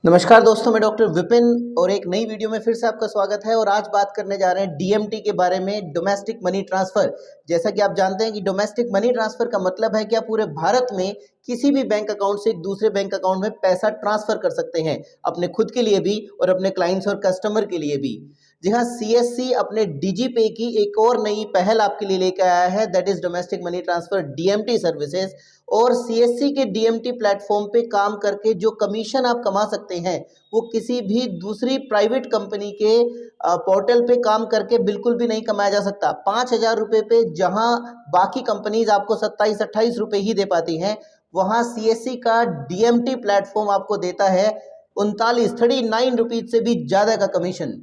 नमस्कार दोस्तों, मैं डॉक्टर विपिन और एक नई वीडियो में फिर से आपका स्वागत है। और आज बात करने जा रहे हैं डीएमटी के बारे में, डोमेस्टिक मनी ट्रांसफ़र। जैसा कि आप जानते हैं कि डोमेस्टिक मनी ट्रांसफ़र का मतलब है कि आप पूरे भारत में किसी भी बैंक अकाउंट से एक दूसरे बैंक अकाउंट में पैसा ट्रांसफ़र कर सकते हैं, अपने खुद के लिए भी और अपने क्लाइंट्स और कस्टमर के लिए भी। जी हाँ, सीएससी अपने डिजीपे की एक और नई पहल आपके लिए लेकर आया है, that is domestic money transfer DMT services. और सीएससी के डीएमटी प्लेटफॉर्म पे काम करके जो कमीशन आप कमा सकते हैं, वो किसी भी दूसरी प्राइवेट कंपनी के पोर्टल पे काम करके बिल्कुल भी नहीं कमाया जा सकता। 5,000 रुपये पे जहां बाकी कंपनीज आपको 27-28 रुपये ही दे पाती हैं, वहां सीएससी का डीएमटी प्लेटफॉर्म आपको देता है 39 रुपीज से भी ज़्यादा का कमीशन।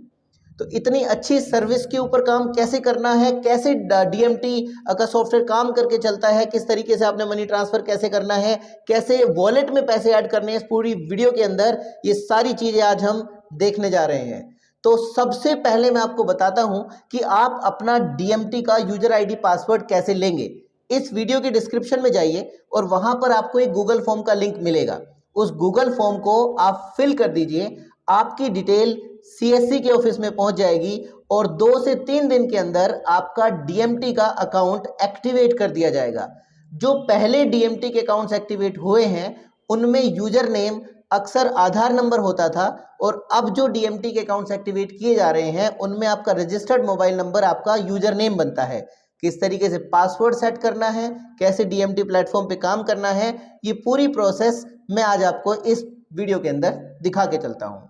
तो इतनी अच्छी सर्विस के ऊपर काम कैसे करना है, कैसे डीएमटी का सॉफ्टवेयर काम करके चलता है, किस तरीके से आपने मनी ट्रांसफ़र कैसे करना है, कैसे वॉलेट में पैसे ऐड करने हैं, इस पूरी वीडियो के अंदर ये सारी चीज़ें आज हम देखने जा रहे हैं। तो सबसे पहले मैं आपको बताता हूं कि आप अपना डीएमटी का यूजर आईडी पासवर्ड कैसे लेंगे। इस वीडियो के डिस्क्रिप्शन में जाइए और वहां पर आपको एक गूगल फॉर्म का लिंक मिलेगा। उस गूगल फॉर्म को आप फिल कर दीजिए, आपकी डिटेल सीएससी के ऑफिस में पहुंच जाएगी और 2 से 3 दिन के अंदर आपका डीएमटी का अकाउंट एक्टिवेट कर दिया जाएगा। जो पहले डीएमटी के अकाउंट्स एक्टिवेट हुए हैं उनमें यूजर नेम अक्सर आधार नंबर होता था, और अब जो डीएमटी के अकाउंट्स एक्टिवेट किए जा रहे हैं उनमें आपका रजिस्टर्ड मोबाइल नंबर आपका यूजर नेम बनता है। किस तरीके से पासवर्ड सेट करना है, कैसे डीएमटी प्लेटफॉर्म पे काम करना है, ये पूरी प्रोसेस मैं आज आपको इस वीडियो के अंदर दिखा के चलता हूं।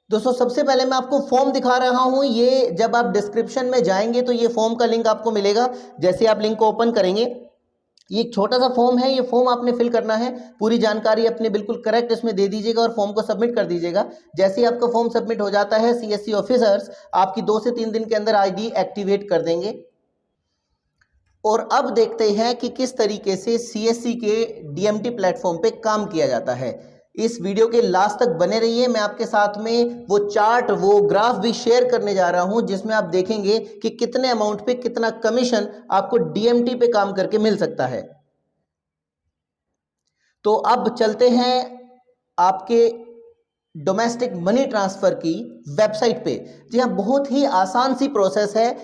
दोस्तों, सबसे पहले मैं आपको फॉर्म दिखा रहा हूं। ये जब आप डिस्क्रिप्शन में जाएंगे तो ये फॉर्म का लिंक आपको मिलेगा। जैसे आप लिंक को ओपन करेंगे, ये एक छोटा सा फॉर्म है, ये फॉर्म आपने फिल करना है। पूरी जानकारी अपने बिल्कुल करेक्ट इसमें दे दीजिएगा और फॉर्म को सबमिट कर दीजिएगा। जैसे ही आपका फॉर्म सबमिट हो जाता है, सीएससी ऑफिसर्स आपकी 2 से 3 दिन के अंदर आईडी एक्टिवेट कर देंगे। और अब देखते हैं कि किस तरीके से सीएससी के डीएमटी प्लेटफॉर्म पे काम किया जाता है। इस वीडियो के लास्ट तक बने रहिए। मैं आपके साथ में वो चार्ट, वो ग्राफ भी शेयर करने जा रहा हूं जिसमें आप देखेंगे कि कितने अमाउंट पे कितना कमीशन आपको डीएमटी पे काम करके मिल सकता है। तो अब चलते हैं आपके डोमेस्टिक मनी ट्रांसफर की वेबसाइट पे। जी हाँ, बहुत ही आसान सी प्रोसेस है।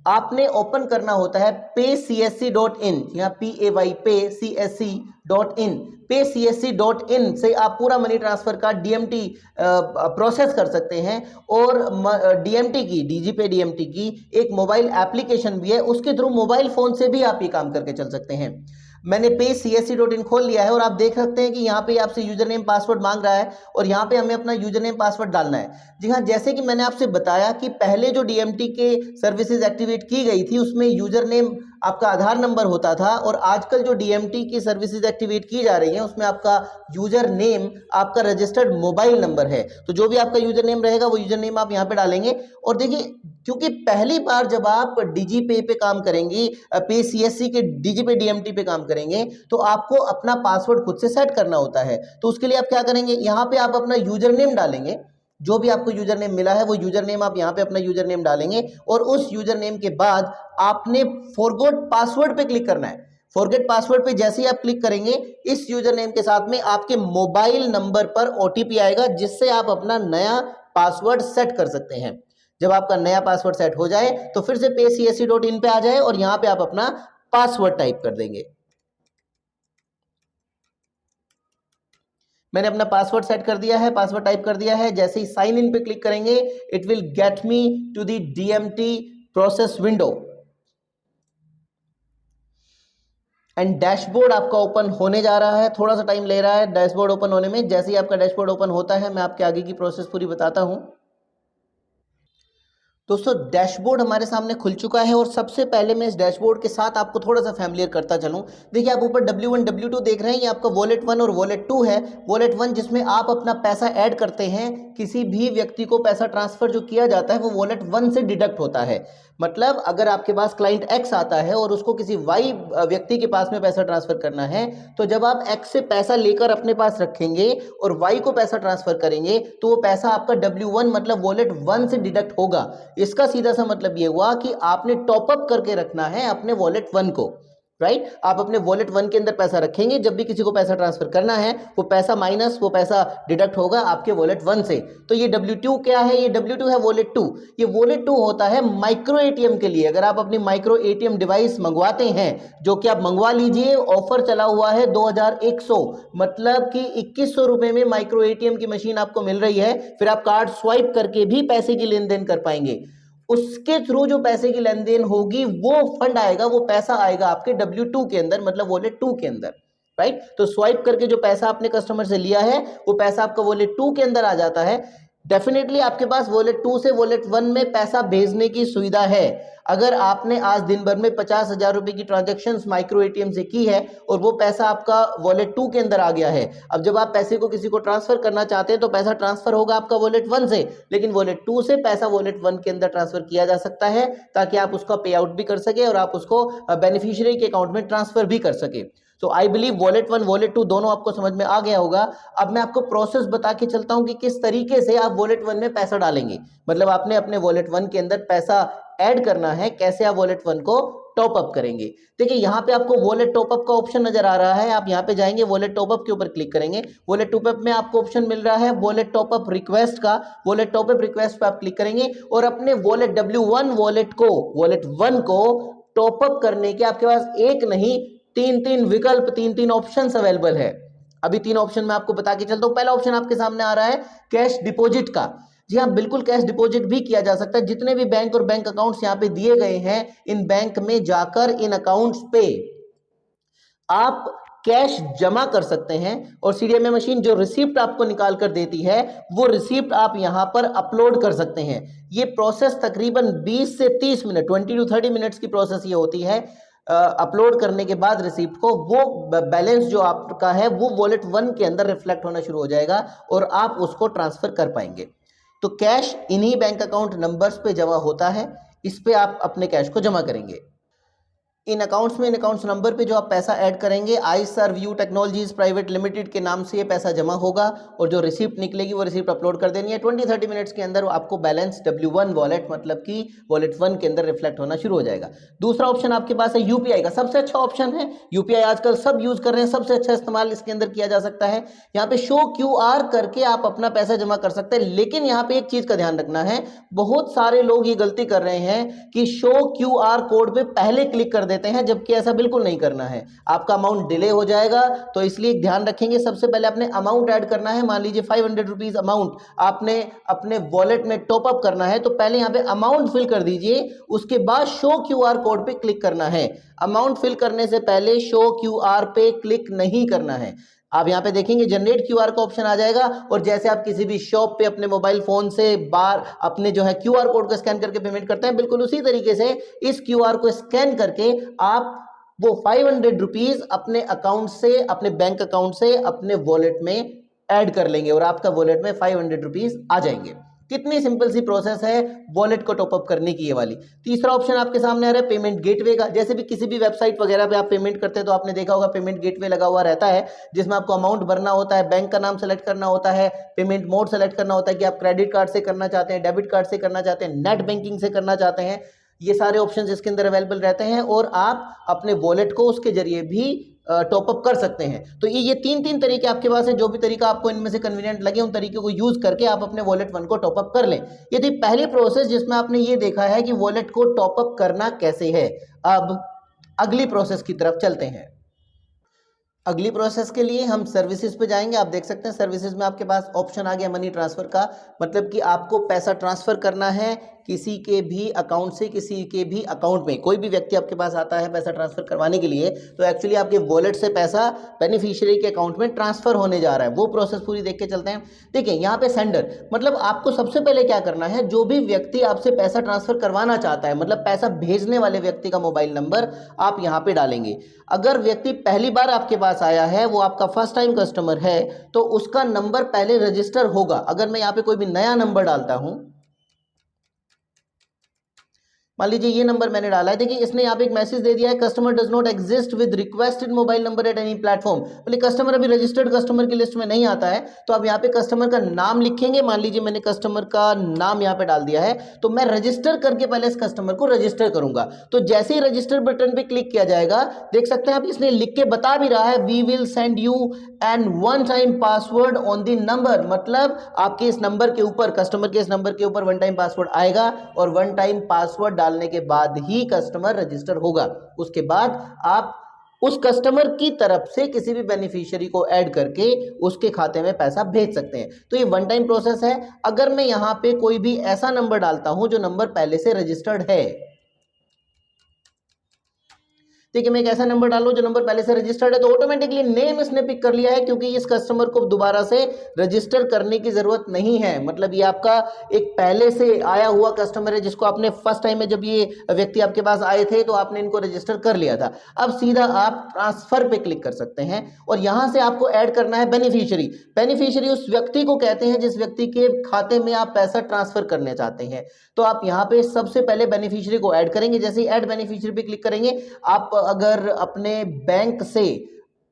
आपने ओपन करना होता है paycsc.in, यहाँ paycsc.in, paycsc.in से आप पूरा मनी ट्रांसफर का डीएमटी प्रोसेस कर सकते हैं। और डीएमटी की, डीजीपे डीएमटी की एक मोबाइल एप्लीकेशन भी है, उसके थ्रू मोबाइल फोन से भी आप ये काम करके चल सकते हैं। मैंने paycsc.in खोल लिया है और आप देख सकते हैं कि यहाँ पे आपसे यूजर नेम पासवर्ड मांग रहा है और यहाँ पे हमें अपना यूजर नेम पासवर्ड डालना है। जी हाँ, जैसे कि मैंने आपसे बताया कि पहले जो डीएमटी के सर्विसेज एक्टिवेट की गई थी उसमें यूजर नेम आपका आधार नंबर होता था, और आजकल जो डीएमटी की सर्विसेज एक्टिवेट की जा रही हैं उसमें आपका यूजर नेम आपका रजिस्टर्ड मोबाइल नंबर है। तो जो भी आपका यूजर नेम रहेगा वो यूजर नेम आप यहाँ पे डालेंगे। और देखिए, क्योंकि पहली बार जब आप डीजीपे पे काम करेंगे, पे सीएससी के डीजीपे डीएमटी पे काम करेंगे, तो आपको अपना पासवर्ड खुद से सेट करना होता है। तो उसके लिए आप क्या करेंगे, यहाँ पे आप अपना यूजर नेम डालेंगे। जो भी आपको यूजर नेम मिला है वो यूजर नेम आप यहाँ पे अपना यूजर नेम डालेंगे, और उस यूजर नेम के बाद आपने फॉरगॉट पासवर्ड पे क्लिक करना है। फॉरगेट पासवर्ड पे जैसे ही आप क्लिक करेंगे, इस यूजर नेम के साथ में आपके मोबाइल नंबर पर ओटीपी आएगा, जिससे आप अपना नया पासवर्ड सेट कर सकते हैं। जब आपका नया पासवर्ड सेट हो जाए तो फिर से paycsc.in पे आ जाए और यहां पे आप अपना पासवर्ड टाइप कर देंगे। मैंने अपना पासवर्ड सेट कर दिया है, पासवर्ड टाइप कर दिया है। जैसे ही साइन इन पे क्लिक करेंगे, it will get me to the DMT process window and dashboard आपका ओपन होने जा रहा है। थोड़ा सा टाइम ले रहा है डैशबोर्ड ओपन होने में। जैसे ही आपका डैशबोर्ड ओपन होता है, मैं आपके आगे की प्रोसेस पूरी बताता हूं। दोस्तों, डैशबोर्ड हमारे सामने खुल चुका है और सबसे पहले मैं इस डैशबोर्ड के साथ आपको थोड़ा सा फैमिलियर करता चलूं। देखिए, आप ऊपर W1 W2 देख रहे हैं, ये आपका वॉलेट 1 और वॉलेट 2 है। वॉलेट 1 जिसमें आप अपना पैसा ऐड करते हैं, किसी भी व्यक्ति को पैसा ट्रांसफर जो किया जाता है वो वॉलेट 1 से डिडक्ट होता है। मतलब अगर आपके पास क्लाइंट X आता है और उसको किसी Y व्यक्ति के पास में पैसा ट्रांसफर करना है, तो जब आप X से पैसा लेकर अपने पास रखेंगे और Y को पैसा ट्रांसफर करेंगे, तो वो पैसा आपका W1 मतलब वॉलेट 1 से डिडक्ट होगा। इसका सीधा सा मतलब ये हुआ कि आपने टॉपअप करके रखना है अपने वॉलेट 1 को, राइट। आप अपने वॉलेट 1 के अंदर पैसा रखेंगे, जब भी किसी को पैसा ट्रांसफर करना है वो पैसा माइनस वो पैसा डिडक्ट होगा आपके वॉलेट 1 से। तो ये W2 क्या है? ये W2 है वॉलेट 2। ये वॉलेट 2 होता है माइक्रो एटीएम के लिए। अगर आप अपनी माइक्रो एटीएम डिवाइस मंगवाते हैं, जो कि आप मंगवा लीजिए, ऑफर चला हुआ है 2100, मतलब कि 2100 रुपए में माइक्रो एटीएम की मशीन आपको मिल रही है। फिर आप कार्ड स्वाइप करके भी पैसे की लेन देन कर पाएंगे। उसके थ्रू जो पैसे की लेन देन होगी वो फंड आएगा, वो पैसा आएगा आपके W2 के अंदर, मतलब वॉलेट 2 के अंदर, राइट। तो स्वाइप करके जो पैसा आपने कस्टमर से लिया है वो पैसा आपका वॉलेट 2 के अंदर आ जाता है। डेफिनेटली आपके पास वॉलेट 2 से वॉलेट 1 में पैसा भेजने की सुविधा है। अगर आपने आज दिन भर में 50,000 रुपए की ट्रांजेक्शन माइक्रो एटीएम से की है और वो पैसा आपका वॉलेट 2 के अंदर आ गया है, अब जब आप पैसे को किसी को ट्रांसफर करना चाहते हैं तो पैसा ट्रांसफर होगा आपका वॉलेट 1 से, लेकिन वॉलेट 2 से पैसा वॉलेट 1 के अंदर ट्रांसफर किया जा सकता है, ताकि आप उसका पे आउट भी कर सके और आप उसको बेनिफिशियरी के अकाउंट में ट्रांसफर भी कर सके। तो आई बिलीव वॉलेट 1 वॉलेट 2 दोनों आपको समझ में आ गया होगा। अब मैं आपको प्रोसेस बता के चलता हूं कि किस तरीके से आप वॉलेट 1 में पैसा डालेंगे, मतलब आपने अपने वॉलेट 1 के अंदर पैसा ऐड करना है, कैसे आप वॉलेट 1 को टॉप अप करेंगे। देखिए यहाँ पे आपको वॉलेट टॉपअप का ऑप्शन नजर आ रहा है, आप यहाँ पे जाएंगे वॉलेट टॉपअप के ऊपर क्लिक करेंगे। वॉलेट टॉपअप में आपको ऑप्शन मिल रहा है वॉलेट टॉपअप रिक्वेस्ट का। वॉलेट टॉपअप रिक्वेस्ट पे आप क्लिक करेंगे और अपने वॉलेट W1 वॉलेट 1 को टॉपअप करने के आपके पास एक नहीं तीन विकल्प, तीन ऑप्शन अवेलेबल है। अभी 3 ऑप्शन मैं आपको बता के चलता हूं। पहला ऑप्शन आपके सामने आ रहा है कैश डिपॉजिट का। जी हाँ, बिल्कुल कैश डिपॉजिट भी किया जा सकता है। जितने भी बैंक और बैंक अकाउंट्स यहाँ पे दिए गए हैं, इन बैंक में जाकर इन अकाउंट्स पे आप कैश जमा कर सकते हैं और सीडीएमए मशीन जो रिसिप्ट आपको निकाल कर देती है वो रिसिप्ट आप यहां पर अपलोड कर सकते हैं। ये प्रोसेस तकरीबन 20 से 30 मिनट 20 टू 30 मिनट्स की प्रोसेस ये होती है। अपलोड करने के बाद रिसिप्ट को वो बैलेंस जो आपका है वो वॉलेट 1 के अंदर रिफ्लेक्ट होना शुरू हो जाएगा और आप उसको ट्रांसफर कर पाएंगे। तो कैश इन्हीं बैंक अकाउंट नंबर्स पे जमा होता है, इस पे आप अपने कैश को जमा करेंगे। इन अकाउंट्स में इन अकाउंट्स नंबर पे जो आप पैसा ऐड करेंगे iServe टेक्नोलॉजीज प्राइवेट लिमिटेड के नाम से ये पैसा जमा होगा और जो रिसिप्ट निकलेगी वो रिसिप्ट अपलोड कर देनी है। 20-30 मिनट्स के अंदर आपको बैलेंस W1 वॉलेट मतलब कि वॉलेट 1 के अंदर रिफ्लेक्ट होना शुरू हो जाएगा। दूसरा ऑप्शन आपके पास है यूपीआई का। सबसे अच्छा ऑप्शन है यूपीआई, आजकल सब यूज कर रहे हैं, सबसे अच्छा इस्तेमाल इसके अंदर किया जा सकता है। यहाँ पे शो QR करके आप अपना पैसा जमा कर सकते हैं, लेकिन यहाँ पे एक चीज का ध्यान रखना है, बहुत सारे लोग ये गलती कर रहे हैं कि शो QR कोड पे पहले क्लिक कर देते हैं, जबकि ऐसा बिल्कुल नहीं करना है। आपका अमाउंट डिले हो जाएगा, तो इसलिए ध्यान रखेंगे। सबसे पहले आपने अमाउंट ऐड करना है। मान लीजिए 500 रुपीज अमाउंट आपने अपने वॉलेट में टॉप अप करना है, तो पहले यहाँ पे अमाउंट फिल कर दीजिए, उसके बाद शो QR कोड पे क्लिक करना है। अमाउंट फिल करने से पहले शो QR पे क्लिक नहीं करना है। आप यहाँ पे देखेंगे जनरेट QR का ऑप्शन आ जाएगा और जैसे आप किसी भी शॉप पे अपने मोबाइल फोन से बार अपने जो है QR कोड को स्कैन करके पेमेंट करते हैं, बिल्कुल उसी तरीके से इस QR को स्कैन करके आप वो 500 रुपीज अपने अकाउंट से, अपने बैंक अकाउंट से अपने वॉलेट में ऐड कर लेंगे और आपका वॉलेट में 500 रुपीज आ जाएंगे। कितनी सिंपल सी प्रोसेस है वॉलेट को टॉपअप करने की ये वाली। तीसरा ऑप्शन आपके सामने आ रहा है पेमेंट गेटवे का। जैसे भी किसी भी वेबसाइट वगैरह पे आप पेमेंट करते हैं तो आपने देखा होगा पेमेंट गेटवे लगा हुआ रहता है, जिसमें आपको अमाउंट भरना होता है, बैंक का नाम सेलेक्ट करना होता है, पेमेंट मोड सेलेक्ट करना होता है कि आप क्रेडिट कार्ड से करना चाहते हैं, डेबिट कार्ड से करना चाहते हैं, नेट बैंकिंग से करना चाहते हैं। ये सारे ऑप्शंस इसके अंदर अवेलेबल रहते हैं और आप अपने वॉलेट को उसके जरिए भी टॉपअप कर सकते हैं। तो ये तीन तरीके आपके पास हैं। जो भी तरीका आपको इनमें से कन्वीनियंट लगे उन तरीके को यूज करके आप अपने वॉलेट 1 को टॉपअप कर लें। ये थी पहली प्रोसेस जिसमें आपने ये देखा है कि वॉलेट को टॉपअप करना कैसे है। अब अगली प्रोसेस की तरफ चलते हैं। अगली प्रोसेस के लिए हम सर्विसेज पे जाएंगे। आप देख सकते हैं सर्विसेज में आपके पास ऑप्शन आ गया मनी ट्रांसफर का, मतलब कि आपको पैसा ट्रांसफर करना है किसी के भी अकाउंट से किसी के भी अकाउंट में। कोई भी व्यक्ति आपके पास आता है पैसा ट्रांसफर करवाने के लिए, तो एक्चुअली आपके वॉलेट से पैसा बेनिफिशियरी के अकाउंट में ट्रांसफर होने जा रहा है। वो प्रोसेस पूरी देख के चलते हैं। देखिए यहाँ पे सेंडर, मतलब आपको सबसे पहले क्या करना है, जो भी व्यक्ति आपसे पैसा ट्रांसफर करवाना चाहता है, मतलब पैसा भेजने वाले व्यक्ति का मोबाइल नंबर आप यहाँ पे डालेंगे। अगर व्यक्ति पहली बार आपके पास आया है, वो आपका फर्स्ट टाइम कस्टमर है, तो उसका नंबर पहले रजिस्टर होगा। अगर मैं यहाँ पे कोई भी नया नंबर डालता हूं, मान लीजिए ये नंबर मैंने डाला है, देखिए इसने यहाँ पे एक मैसेज दे दिया है, customer does not exist with requested mobile number at any platform. बोले कस्टमर अभी रजिस्टर्ड कस्टमर की लिस्ट में नहीं आता है, तो आप यहाँ पे कस्टमर का नाम लिखेंगे। मान लीजिए मैंने कस्टमर का नाम यहाँ पे डाल दिया है, तो मैं रजिस्टर करके पहले इस कस्टमर को रजिस्टर करूंगा। तो जैसे ही रजिस्टर बटन पे क्लिक किया जाएगा, देख सकते हैं आप, इसने लिख के बता भी रहा है, we will send you an one time password on the number. मतलब आपके इस नंबर के ऊपर, कस्टमर के इस नंबर के ऊपर वन टाइम पासवर्ड आएगा, और वन टाइम पासवर्ड डालने के बाद ही कस्टमर रजिस्टर होगा। उसके बाद आप उस कस्टमर की तरफ से किसी भी बेनिफिशियरी को ऐड करके उसके खाते में पैसा भेज सकते हैं। तो ये वन टाइम प्रोसेस है। अगर मैं यहां पे कोई भी ऐसा नंबर डालता हूं जो नंबर पहले से रजिस्टर्ड है, देखिए मैं एक ऐसा नंबर डालूं जो नंबर पहले से रजिस्टर्ड है, तो ऑटोमेटिकली नेम इसने पिक कर लिया है, क्योंकि इस कस्टमर को दोबारा से रजिस्टर करने की जरूरत नहीं है। मतलब ये आपका एक पहले से आया हुआ कस्टमर है, जिसको आपने फर्स्ट टाइम में जब ये व्यक्ति आपके पास आए थे तो आपने इनको रजिस्टर कर लिया था। अब सीधा आप ट्रांसफर पे क्लिक कर सकते हैं, और यहां से आपको ऐड करना है बेनिफिशियरी। बेनिफिशियरी उस व्यक्ति को कहते हैं जिस व्यक्ति के खाते में आप पैसा ट्रांसफर करने चाहते हैं। तो आप यहाँ पे सबसे पहले बेनिफिशियरी को ऐड करेंगे। जैसे ही ऐड बेनिफिशियरी पे क्लिक करेंगे, आप अगर अपने बैंक से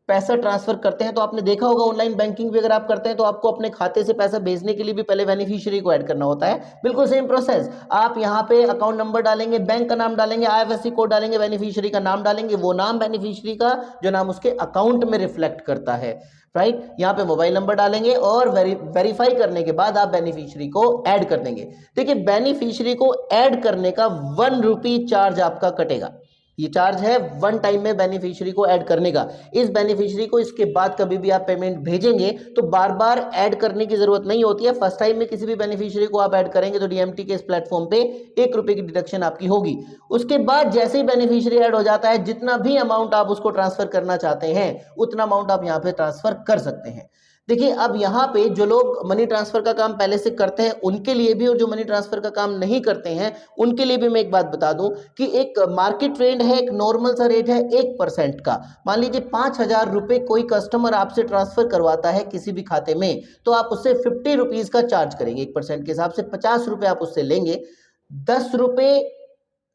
पैसा ट्रांसफर करते हैं तो आपने देखा होगा, ऑनलाइन बैंकिंग भी अगर आप करते हैं तो आपको अपने खाते से पैसा भेजने के लिए भी पहले बेनिफिशियरी को ऐड करना होता है। बिल्कुल सेम प्रोसेस। आप यहाँ पे अकाउंट नंबर डालेंगे, बैंक का नाम डालेंगे, आईएफएससी कोड डालेंगे, बेनिफिशियरी का नाम डालेंगे, वो नाम बेनिफिशियरी का जो नाम उसके अकाउंट में रिफ्लेक्ट करता है, राइट। यहाँ पे मोबाइल नंबर डालेंगे, और वेरीफाई करने के बाद आप बेनिफिशियरी को ऐड कर देंगे। देखिए बेनिफिशियरी को ऐड करने का 1 रुपी चार्ज आपका कटेगा। ये चार्ज है वन टाइम में बेनिफिशियरी को ऐड करने का। इस बेनिफिशियरी को इसके बाद कभी भी आप पेमेंट भेजेंगे तो बार बार ऐड करने की जरूरत नहीं होती है। फर्स्ट टाइम में किसी भी बेनिफिशियरी को आप ऐड करेंगे तो डीएमटी के इस प्लेटफॉर्म पे 1 रुपए की डिडक्शन आपकी होगी। उसके बाद जैसे ही बेनिफिशियरी ऐड हो जाता है, जितना भी अमाउंट आप उसको ट्रांसफर करना चाहते हैं उतना अमाउंट आप यहाँ पे ट्रांसफर कर सकते हैं। देखिए अब यहाँ पे जो लोग मनी ट्रांसफर का काम पहले से करते हैं उनके लिए भी, और जो मनी ट्रांसफर का काम नहीं करते हैं उनके लिए भी मैं एक बात बता दूं कि एक मार्केट ट्रेंड है, एक नॉर्मल सा रेट है 1% का। मान लीजिए 5,000 रुपए कोई कस्टमर आपसे ट्रांसफर करवाता है किसी भी खाते में, तो आप उससे 50 रुपीज का चार्ज करेंगे। 1% के हिसाब से 50 रुपए आप उससे लेंगे। 10 रुपए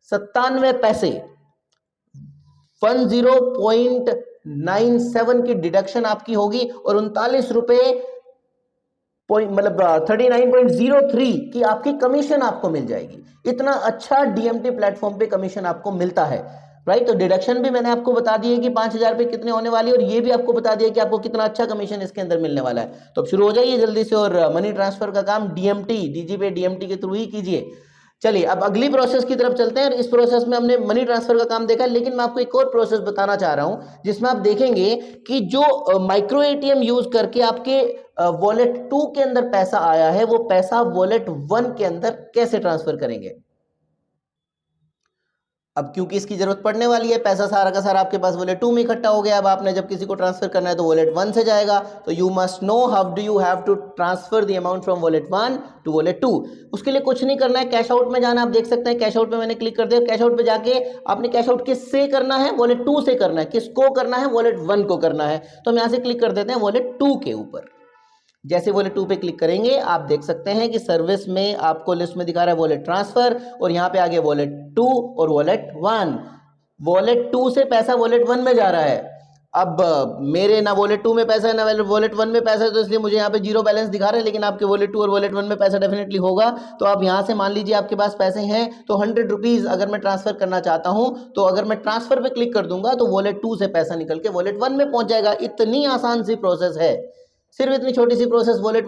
97 पैसे 10.97 की डिडक्शन आपकी होगी, और 39 रुपए मतलब 39.03 की आपकी कमीशन आपको मिल जाएगी। इतना अच्छा डीएमटी प्लेटफॉर्म पे कमीशन आपको मिलता है, राइट। तो डिडक्शन भी मैंने आपको बता दी है कि 5,000 रुपए कितने होने वाले, और ये भी आपको बता दिया कि आपको कितना अच्छा कमीशन इसके अंदर मिलने वाला है। तो अब शुरू हो जाइए जल्दी से, और मनी ट्रांसफर का काम डीएमटी डीजी पे डीएमटी के थ्रू ही कीजिए। चलिए अब अगली प्रोसेस की तरफ चलते हैं। इस प्रोसेस में हमने मनी ट्रांसफर का काम देखा, लेकिन मैं आपको एक और प्रोसेस बताना चाह रहा हूं जिसमें आप देखेंगे कि जो माइक्रो एटीएम यूज करके आपके वॉलेट 2 के अंदर पैसा आया है, वो पैसा वॉलेट 1 के अंदर कैसे ट्रांसफर करेंगे। अब क्योंकि इसकी जरूरत पड़ने वाली है, पैसा सारा का सारा आपके पास वॉलेट 2 में इकट्ठा हो गया। अब आपने जब किसी को ट्रांसफर करना है तो वॉलेट 1 से जाएगा। तो you must know how do you have to transfer the amount from wallet 1 to wallet 2। उसके लिए कुछ नहीं करना है, कैश आउट में जाना। आप देख सकते हैं कैश आउट में मैंने क्लिक कर दिया। कैश आउट पे जाके आपने कैश आउट किससे करना है, वॉलेट 2 से करना है। किसको करना है, वॉलेट 1 को करना है। तो हम यहां से क्लिक कर देते हैं वॉलेट 2 के ऊपर। जैसे वॉलेट 2 पे क्लिक करेंगे आप देख सकते हैं कि सर्विस में आपको लिस्ट में दिखा रहा है वॉलेट ट्रांसफर, और यहां पे आगे वॉलेट 2 और वॉलेट 1। वॉलेट 2 से पैसा वॉलेट 1 में जा रहा है। अब मेरे ना वॉलेट 2 में पैसा है ना वॉलेट 1 में पैसा है, तो इसलिए मुझे यहाँ पे जीरो बैलेंस दिखा रहा है, लेकिन आपके वॉलेट 2 और वॉलेट 1 में पैसा डेफिनेटली होगा। तो आप यहाँ से मान लीजिए आपके पास पैसे हैं, तो 100 रुपीज अगर मैं ट्रांसफर करना चाहता हूँ, तो अगर मैं ट्रांसफर पे क्लिक कर दूंगा तो वॉलेट 2 से पैसा निकल के वॉलेट 1 में पहुंच जाएगा। इतनी आसान सी प्रोसेस है, सिर्फ इतनी छोटी सी प्रोसेस वॉलेट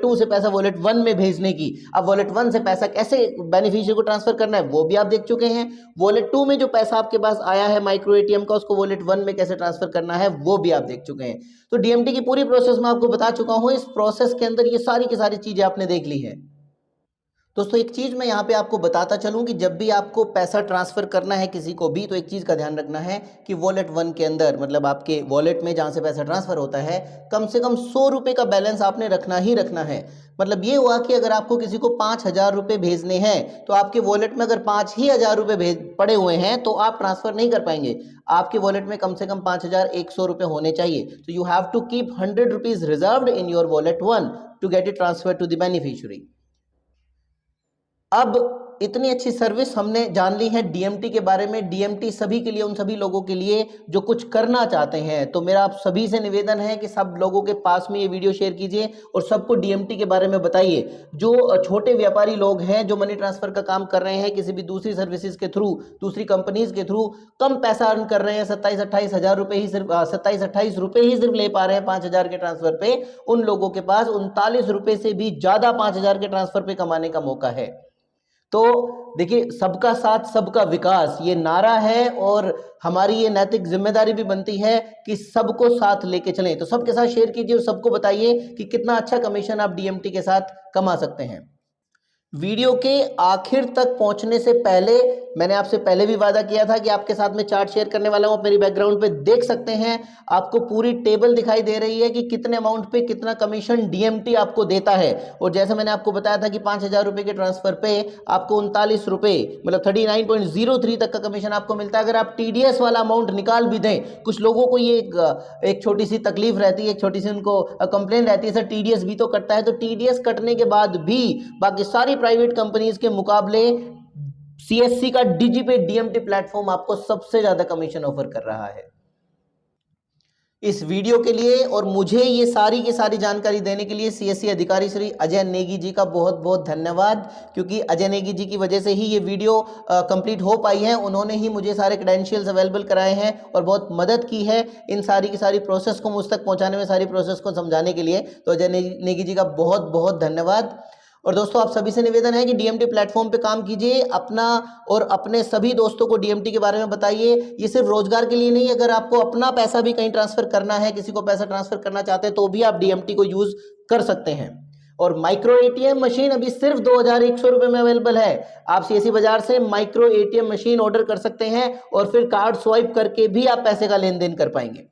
2 से पैसा वॉलेट 1 में भेजने की। अब वॉलेट 1 से पैसा कैसे बेनिफिशियरी को ट्रांसफर करना है वो भी आप देख चुके हैं। वॉलेट 2 में जो पैसा आपके पास आया है माइक्रो एटीएम का, उसको वॉलेट 1 में कैसे ट्रांसफर करना है वो भी आप देख चुके हैं। तो डीएमटी की पूरी प्रोसेस मैं आपको बता चुका हूं। इस प्रोसेस के अंदर ये सारी की सारी चीजें आपने देख ली है। दोस्तों एक चीज मैं यहाँ पे आपको बताता चलूं कि जब भी आपको पैसा ट्रांसफर करना है किसी को भी, तो एक चीज का ध्यान रखना है कि वॉलेट 1 के अंदर, मतलब आपके वॉलेट में जहां से पैसा ट्रांसफर होता है, कम से कम 100 रुपए का बैलेंस आपने रखना ही रखना है। मतलब ये हुआ कि अगर आपको किसी को 5,000 रुपए भेजने हैं, तो आपके वॉलेट में अगर 5,000 रुपए पड़े हुए हैं तो आप ट्रांसफर नहीं कर पाएंगे। आपके वॉलेट में कम से कम 5,100 रुपए होने चाहिए। तो you have to keep 100 rupees reserved in your wallet 1 to get it transfer to the beneficiary. अब इतनी अच्छी सर्विस हमने जान ली है डीएमटी के बारे में। डीएमटी सभी के लिए, उन सभी लोगों के लिए जो कुछ करना चाहते हैं। तो मेरा आप सभी से निवेदन है कि सब लोगों के पास में ये वीडियो शेयर कीजिए और सबको डीएमटी के बारे में बताइए। जो छोटे व्यापारी लोग हैं जो मनी ट्रांसफर का काम कर रहे हैं किसी भी दूसरी सर्विसेज के थ्रू, दूसरी कंपनीज के थ्रू, कम पैसा अर्न कर रहे हैं, 27-28 हजार रुपए ही सिर्फ 27-28 रुपए ही सिर्फ ले पा रहे हैं 5,000 के ट्रांसफर पे, उन लोगों के पास 39 रुपए से भी ज्यादा 5,000 के ट्रांसफर पे कमाने का मौका है। तो देखिए, सबका साथ सबका विकास ये नारा है और हमारी ये नैतिक जिम्मेदारी भी बनती है कि सबको साथ लेके चलें। तो सबके साथ शेयर कीजिए और सबको बताइए कि कितना अच्छा कमीशन आप डीएमटी के साथ कमा सकते हैं। वीडियो के आखिर तक पहुंचने से पहले मैंने आपसे पहले भी वादा किया था कि आपके साथ में चार्ट शेयर करने वाला हूं। आप मेरी बैकग्राउंड पे देख सकते हैं, आपको पूरी टेबल दिखाई दे रही है कि कितने अमाउंट पे कितना कमीशन डीएमटी आपको देता है। और जैसे मैंने आपको बताया था कि 5,000 रुपए के ट्रांसफर पे आपको 39 रुपए मतलब 39.03 तक का कमीशन आपको मिलता है। अगर आप टीडीएस वाला अमाउंट निकाल भी दें, कुछ लोगों को ये एक छोटी सी तकलीफ रहती है, एक छोटी सी उनको कंप्लेन रहती है, सर टीडीएस भी तो कटता है। तो टीडीएस कटने के बाद भी बाकी सारी प्राइवेट कंपनीज के मुकाबले सीएससी का डिजिपे डीएमटी प्लेटफॉर्म आपको सबसे ज्यादा कमीशन ऑफर कर रहा है। इस वीडियो के लिए और मुझे ये सारी की सारी जानकारी देने के लिए सीएससी अधिकारी श्री अजय नेगी जी का बहुत बहुत धन्यवाद, क्योंकि अजय नेगी जी की वजह से ही ये वीडियो कंप्लीट हो पाई है। उन्होंने ही मुझे सारे क्रेडेंशियल्स अवेलेबल कराए हैं और बहुत मदद की है इन सारी की सारी प्रोसेस को मुझ तक पहुंचाने में, सारी प्रोसेस को समझाने के लिए। तो अजय नेगी जी का बहुत बहुत धन्यवाद। और दोस्तों, आप सभी से निवेदन है कि डीएमटी प्लेटफॉर्म पे काम कीजिए, अपना और अपने सभी दोस्तों को डीएमटी के बारे में बताइए। ये सिर्फ रोजगार के लिए नहीं, अगर आपको अपना पैसा भी कहीं ट्रांसफर करना है, किसी को पैसा ट्रांसफर करना चाहते हैं, तो भी आप डीएमटी को यूज कर सकते हैं। और माइक्रो एटीएम मशीन अभी सिर्फ 2,100 रुपए में अवेलेबल है। आप सीएससी बाजार से माइक्रो एटीएम मशीन ऑर्डर कर सकते हैं और फिर कार्ड स्वाइप करके भी आप पैसे का लेन देन कर पाएंगे।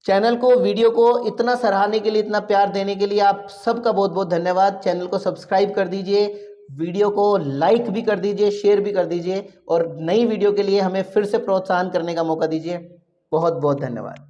चैनल को, वीडियो को इतना सराहने के लिए, इतना प्यार देने के लिए आप सबका बहुत बहुत धन्यवाद। चैनल को सब्सक्राइब कर दीजिए, वीडियो को लाइक भी कर दीजिए, शेयर भी कर दीजिए और नई वीडियो के लिए हमें फिर से प्रोत्साहन करने का मौका दीजिए। बहुत बहुत धन्यवाद।